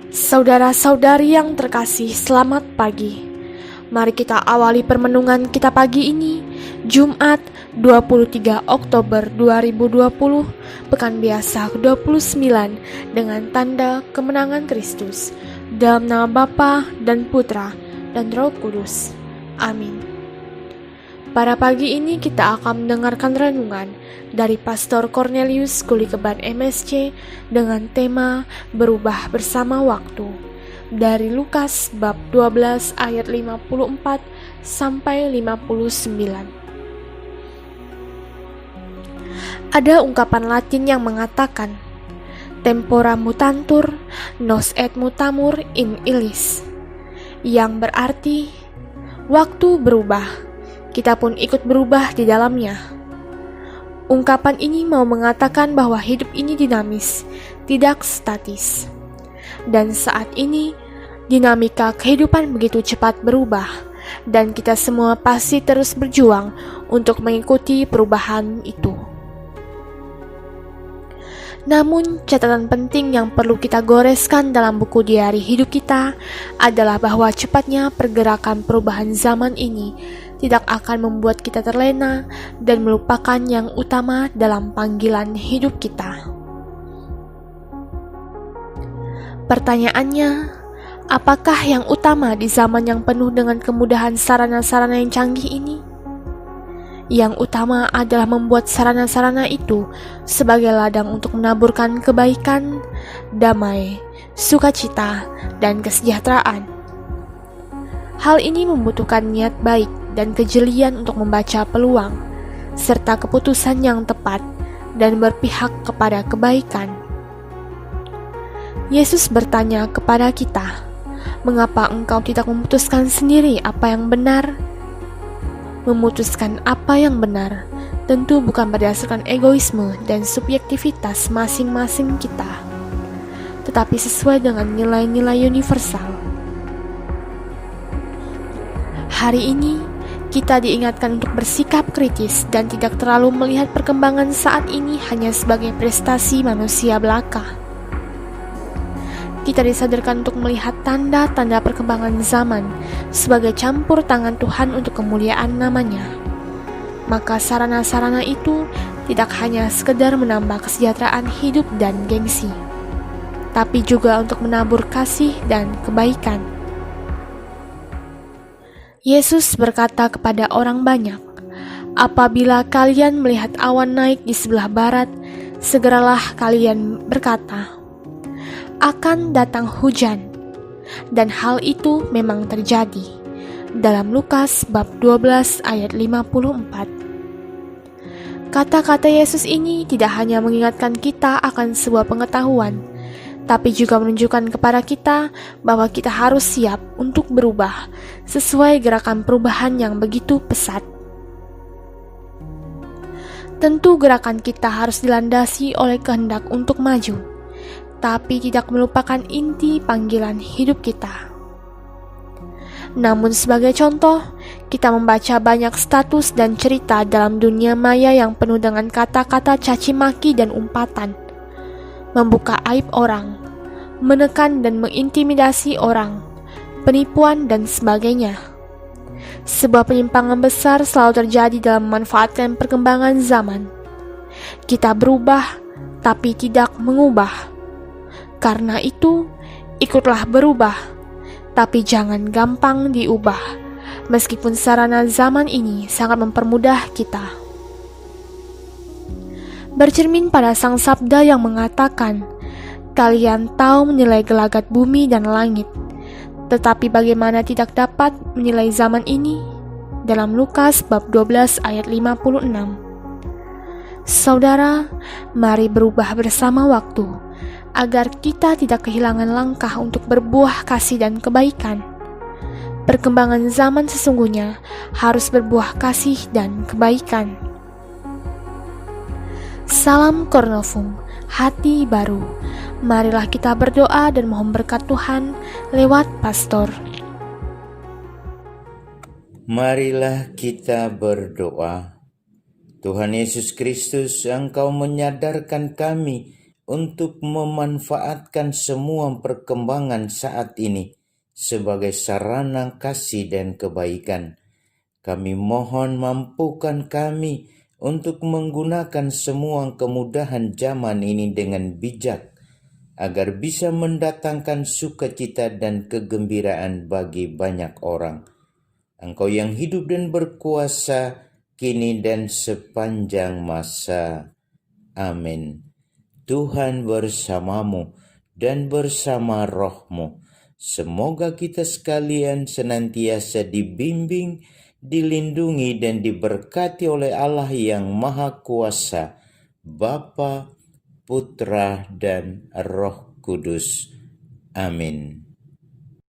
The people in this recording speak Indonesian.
Saudara-saudari yang terkasih, selamat pagi. Mari kita awali permenungan kita pagi ini, Jumat 23 Oktober 2020, Pekan Biasa ke-29, dengan tanda kemenangan Kristus. Dalam nama Bapa dan Putra dan Roh Kudus. Amin. Pada pagi ini kita akan mendengarkan renungan dari Pastor Cornelius Kulikeban MSC dengan tema Berubah Bersama Waktu dari Lukas bab 12 ayat 54 sampai 59. Ada ungkapan Latin yang mengatakan tempora mutantur, nos et mutamur in illis, yang berarti waktu berubah, kita pun ikut berubah di dalamnya. Ungkapan ini mau mengatakan bahwa hidup ini dinamis, tidak statis. Dan saat ini, dinamika kehidupan begitu cepat berubah, dan kita semua pasti terus berjuang untuk mengikuti perubahan itu. Namun, catatan penting yang perlu kita goreskan dalam buku diari hidup kita adalah bahwa cepatnya pergerakan perubahan zaman ini tidak akan membuat kita terlena dan melupakan yang utama dalam panggilan hidup kita. Pertanyaannya, apakah yang utama di zaman yang penuh dengan kemudahan sarana-sarana yang canggih ini? Yang utama adalah membuat sarana-sarana itu sebagai ladang untuk menaburkan kebaikan, damai, sukacita, dan kesejahteraan. Hal ini membutuhkan niat baik dan kejelian untuk membaca peluang, serta keputusan yang tepat dan berpihak kepada kebaikan. Yesus bertanya kepada kita, "Mengapa engkau tidak memutuskan sendiri apa yang benar?" Memutuskan apa yang benar tentu bukan berdasarkan egoisme dan subjektivitas masing-masing kita, tetapi sesuai dengan nilai-nilai universal. Hari ini, kita diingatkan untuk bersikap kritis dan tidak terlalu melihat perkembangan saat ini hanya sebagai prestasi manusia belaka. Kita disadarkan untuk melihat tanda-tanda perkembangan zaman sebagai campur tangan Tuhan untuk kemuliaan namanya. Maka sarana-sarana itu tidak hanya sekedar menambah kesejahteraan hidup dan gengsi, tapi juga untuk menabur kasih dan kebaikan. Yesus berkata kepada orang banyak, "Apabila kalian melihat awan naik di sebelah barat, segeralah kalian berkata, akan datang hujan." Dan hal itu memang terjadi. Dalam Lukas bab 12 ayat 54. Kata-kata Yesus ini tidak hanya mengingatkan kita akan sebuah pengetahuan, tapi juga menunjukkan kepada kita bahwa kita harus siap untuk berubah sesuai gerakan perubahan yang begitu pesat. Tentu gerakan kita harus dilandasi oleh kehendak untuk maju, tapi tidak melupakan inti panggilan hidup kita. Namun sebagai contoh, kita membaca banyak status dan cerita dalam dunia maya yang penuh dengan kata-kata caci maki dan umpatan, membuka aib orang, menekan dan mengintimidasi orang, penipuan dan sebagainya. Sebuah penyimpangan besar selalu terjadi dalam memanfaatkan perkembangan zaman. Kita berubah, tapi tidak mengubah. Karena itu, ikutlah berubah, tapi jangan gampang diubah, meskipun sarana zaman ini sangat mempermudah kita. Bercermin pada Sang Sabda yang mengatakan, "Kalian tahu menilai gelagat bumi dan langit, tetapi bagaimana tidak dapat menilai zaman ini?" Dalam Lukas bab 12 ayat 56. Saudara, mari berubah bersama waktu, agar kita tidak kehilangan langkah untuk berbuah kasih dan kebaikan. Perkembangan zaman sesungguhnya harus berbuah kasih dan kebaikan. Salam Cornovum, hati baru. Marilah kita berdoa dan mohon berkat Tuhan lewat pastor. Marilah kita berdoa. Tuhan Yesus Kristus, Engkau menyadarkan kami untuk memanfaatkan semua perkembangan saat ini sebagai sarana kasih dan kebaikan. Kami mohon mampukan kami untuk menggunakan semua kemudahan zaman ini dengan bijak, agar bisa mendatangkan sukacita dan kegembiraan bagi banyak orang. Engkau yang hidup dan berkuasa kini dan sepanjang masa. Amin. Tuhan bersamamu dan bersama rohmu. Semoga kita sekalian senantiasa dibimbing, dilindungi dan diberkati oleh Allah yang Maha Kuasa, Bapa, Putra, dan Roh Kudus. Amin.